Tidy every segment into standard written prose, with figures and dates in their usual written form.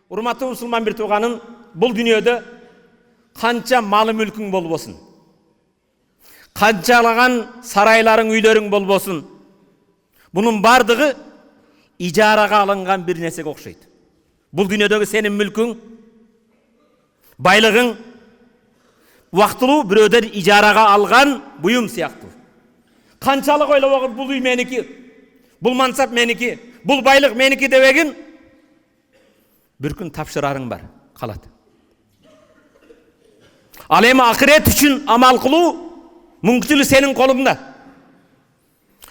Урматтуу мусулман бир тууганым, бул дүйнөдө канча малы мүлкүң болбосун, канчалаган сарайларың, үйлөрүң болбосун, бунун бардыгы ижарага алынган бир нерсеге окшойт. Бул дүйнөдөгү сенин мүлкүң, байлыгың убактылуу бирөөдөн ижарага алган буюм сыяктуу. Канчалык ойлобогон бул үй меники, бул мансап меники, бул байлык меники дебегин, бир күн тапшырарың бар, калат. Ал эми акырет үчүн амал кылуу мүмкүнчүлүгү сенин колуңда.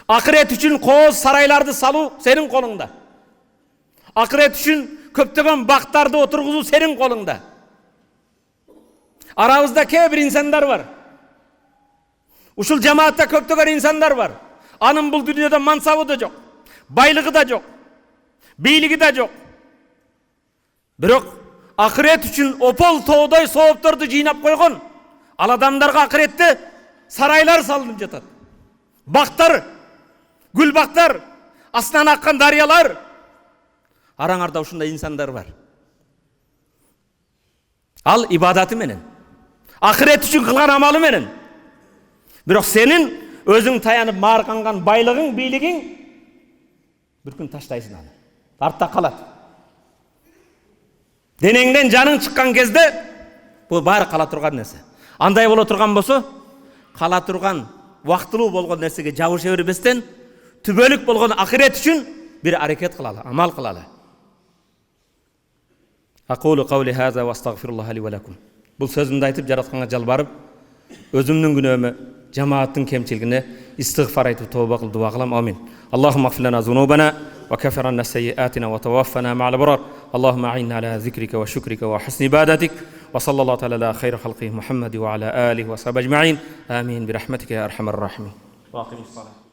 Акырет үчүн кооз сарайларды салуу сенин колуңда. Акырет үчүн көптөгөн бактарды отургузуу сенин колуңда. Арабызда кээ бир инсандар бар. Ушул жамаатта көптөгөн инсандар бар. Анын бул дүйнөдө мансабы да жок, байлыгы да жок, бийлиги да жок. Бирок акырет үчүн опол тоодой соопторду жыйнап койгон. Ал адамдарга акыретте сарайлар салынып жатат. Бактар, гүл бактар, астынан аккан дарыялар. Араңарда ушундай инсандар бар. Ал ибадаты менен, акырет үчүн кылган амалы менен. Бирок сенин өзүң таянып маарканган байлыгың, бийлигиң бир күн таштайсың аны. Артта калат. Денеңден жаның чыккан кезде бул баары кала турган нерсе. Андай боло турган болсо, кала турган, убактылуу болгон нерсеге жабыша бербестен, түбөлүк болгон акырет үчүн бир аракет кылалы, амал кылалы. Aqulu qawli hadha wa astaghfirullah li wa lakum. Бул сөзүмдү айтып, жаратканга жалбарып, өзүмдүн күнөөмө, жамааттын кемчилигине истигфар айтып тооба кылып дуа кылам. Амин. Аллахумма ighfir lana dhunubana wa kaffir anna sayyi'atina wa tawaffana ma'al abrar. Allahumma a'inna ala dhikrika wa shukrika wa husni ibadatik. Wa sallallahu ta'ala ala khayri khalqihi Muhammad wa ala alihi wa sahbihi ajma'in. Amin bi rahmatika ya arhamar rahimin. Wa aqimis salat.